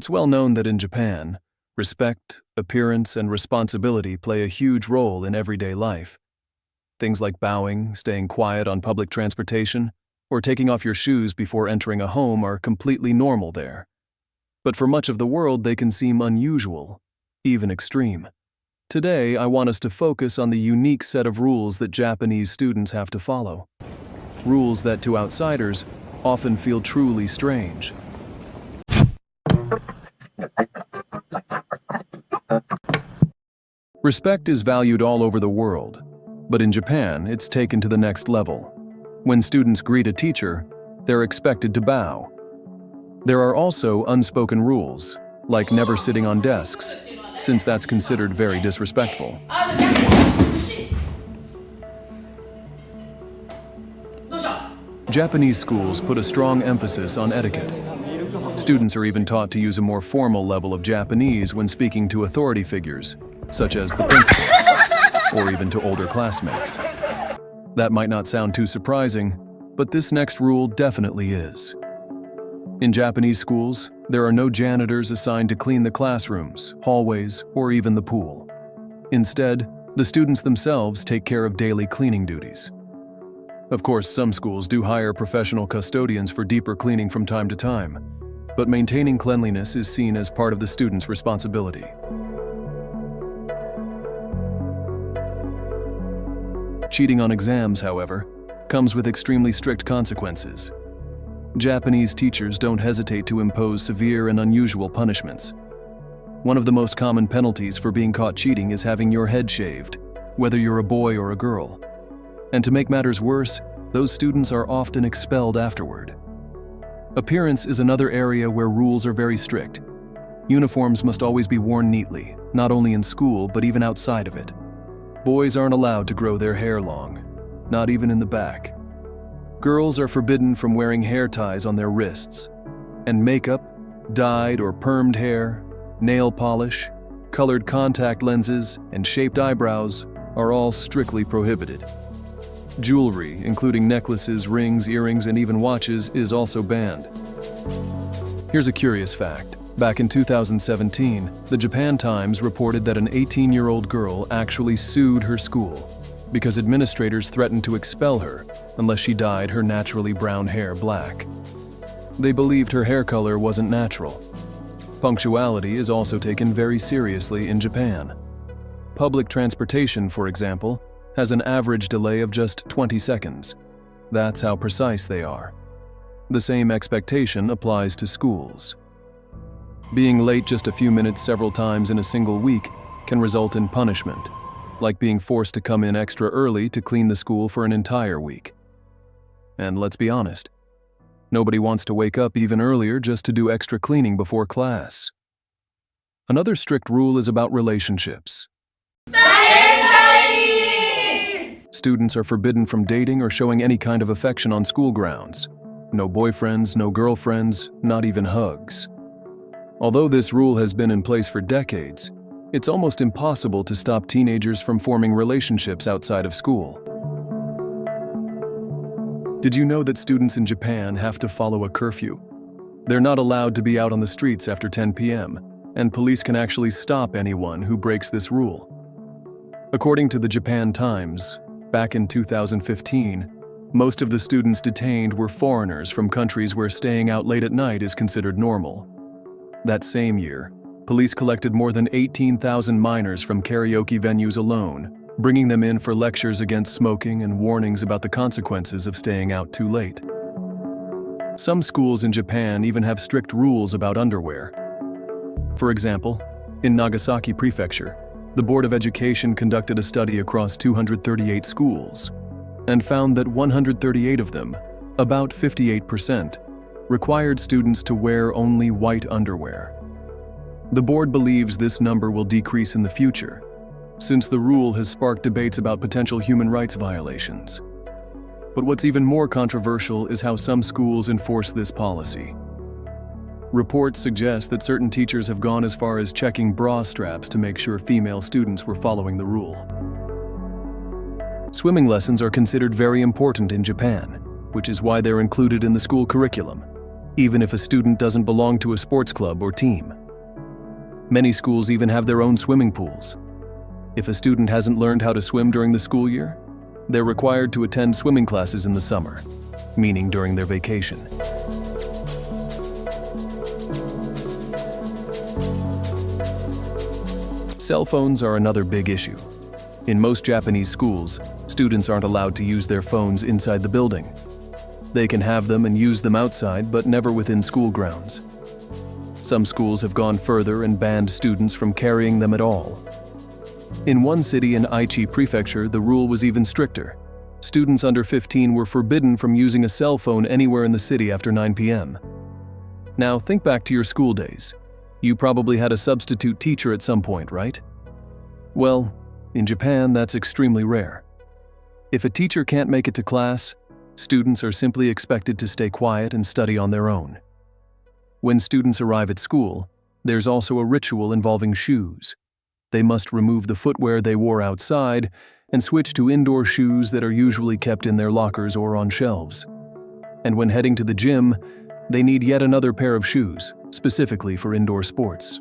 It's well known that in Japan, respect, appearance, and responsibility play a huge role in everyday life. Things like bowing, staying quiet on public transportation, or taking off your shoes before entering a home are completely normal there. But for much of the world, they can seem unusual, even extreme. Today, I want us to focus on the unique set of rules that Japanese students have to follow. Rules that, to outsiders, often feel truly strange. Respect is valued all over the world, but in Japan, it's taken to the next level. When students greet a teacher, they're expected to bow. There are also unspoken rules, like never sitting on desks, since that's considered very disrespectful. Japanese schools put a strong emphasis on etiquette. Students are even taught to use a more formal level of Japanese when speaking to authority figures, such as the principal, or even to older classmates. That might not sound too surprising, but this next rule definitely is. In Japanese schools, there are no janitors assigned to clean the classrooms, hallways, or even the pool. Instead, the students themselves take care of daily cleaning duties. Of course, some schools do hire professional custodians for deeper cleaning from time to time, but maintaining cleanliness is seen as part of the student's responsibility. Cheating on exams, however, comes with extremely strict consequences. Japanese teachers don't hesitate to impose severe and unusual punishments. One of the most common penalties for being caught cheating is having your head shaved, whether you're a boy or a girl. And to make matters worse, those students are often expelled afterward. Appearance is another area where rules are very strict. Uniforms must always be worn neatly, not only in school but even outside of it. Boys aren't allowed to grow their hair long, not even in the back. Girls are forbidden from wearing hair ties on their wrists, and makeup, dyed or permed hair, nail polish, colored contact lenses, and shaped eyebrows are all strictly prohibited. Jewelry, including necklaces, rings, earrings, and even watches, is also banned. Here's a curious fact. Back in 2017, the Japan Times reported that an 18-year-old girl actually sued her school because administrators threatened to expel her unless she dyed her naturally brown hair black. They believed her hair color wasn't natural. Punctuality is also taken very seriously in Japan. Public transportation, for example, has an average delay of just 20 seconds. That's how precise they are. The same expectation applies to schools. Being late just a few minutes several times in a single week can result in punishment, like being forced to come in extra early to clean the school for an entire week. And let's be honest, nobody wants to wake up even earlier just to do extra cleaning before class. Another strict rule is about relationships. Students are forbidden from dating or showing any kind of affection on school grounds. No boyfriends, no girlfriends, not even hugs. Although this rule has been in place for decades, it's almost impossible to stop teenagers from forming relationships outside of school. Did you know that students in Japan have to follow a curfew? They're not allowed to be out on the streets after 10 p.m., and police can actually stop anyone who breaks this rule. According to the Japan Times, back in 2015, most of the students detained were foreigners from countries where staying out late at night is considered normal. That same year, police collected more than 18,000 minors from karaoke venues alone, bringing them in for lectures against smoking and warnings about the consequences of staying out too late. Some schools in Japan even have strict rules about underwear. For example, in Nagasaki Prefecture, the Board of Education conducted a study across 238 schools and found that 138 of them, about 58%, required students to wear only white underwear. The board believes this number will decrease in the future, since the rule has sparked debates about potential human rights violations. But what's even more controversial is how some schools enforce this policy. Reports suggest that certain teachers have gone as far as checking bra straps to make sure female students were following the rule. Swimming lessons are considered very important in Japan, which is why they're included in the school curriculum. even if a student doesn't belong to a sports club or team. Many schools even have their own swimming pools. If a student hasn't learned how to swim during the school year, they're required to attend swimming classes in the summer, meaning during their vacation. Cell phones are another big issue. In most Japanese schools, students aren't allowed to use their phones inside the building. They can have them and use them outside, but never within school grounds. Some schools have gone further and banned students from carrying them at all. In one city in Aichi Prefecture, the rule was even stricter. Students under 15 were forbidden from using a cell phone anywhere in the city after 9 p.m. Now think back to your school days. You probably had a substitute teacher at some point, right? Well, in Japan, that's extremely rare. If a teacher can't make it to class, students are simply expected to stay quiet and study on their own. When students arrive at school, there's also a ritual involving shoes. They must remove the footwear they wore outside and switch to indoor shoes that are usually kept in their lockers or on shelves. And when heading to the gym, they need yet another pair of shoes, specifically for indoor sports.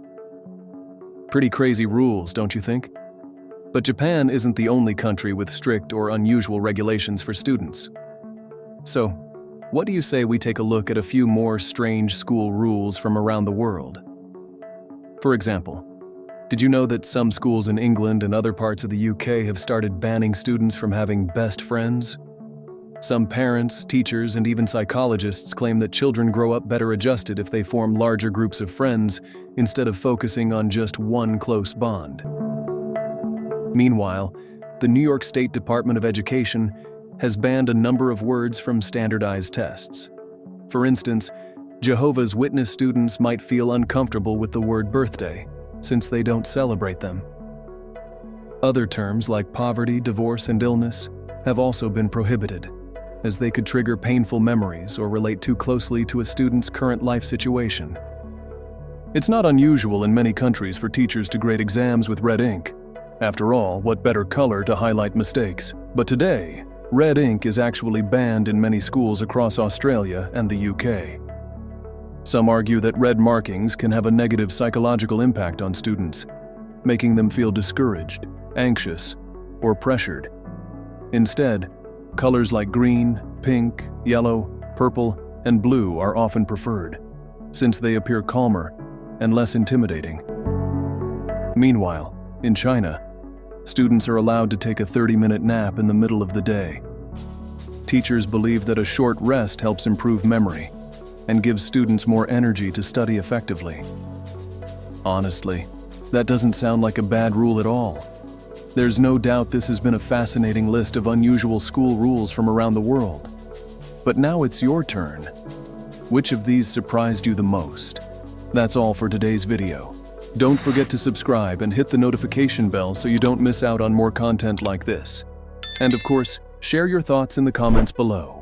Pretty crazy rules, don't you think? But Japan isn't the only country with strict or unusual regulations for students. So, what do you say we take a look at a few more strange school rules from around the world? For example, did you know that some schools in England and other parts of the UK have started banning students from having best friends? Some parents, teachers, and even psychologists claim that children grow up better adjusted if they form larger groups of friends instead of focusing on just one close bond. Meanwhile, the New York State Department of Education has banned a number of words from standardized tests. For instance, Jehovah's Witness students might feel uncomfortable with the word birthday, since they don't celebrate them. Other terms like poverty, divorce, and illness have also been prohibited, as they could trigger painful memories or relate too closely to a student's current life situation. It's not unusual in many countries for teachers to grade exams with red ink. After all, what better color to highlight mistakes? But today, red ink is actually banned in many schools across Australia and the UK. Some argue that red markings can have a negative psychological impact on students, making them feel discouraged, anxious, or pressured. Instead, colors like green, pink, yellow, purple, and blue are often preferred, since they appear calmer and less intimidating. Meanwhile, in China, students are allowed to take a 30-minute nap in the middle of the day. Teachers believe that a short rest helps improve memory and gives students more energy to study effectively. Honestly, that doesn't sound like a bad rule at all. There's no doubt this has been a fascinating list of unusual school rules from around the world. But now it's your turn. Which of these surprised you the most? That's all for today's video. Don't forget to subscribe and hit the notification bell so you don't miss out on more content like this. And of course, share your thoughts in the comments below.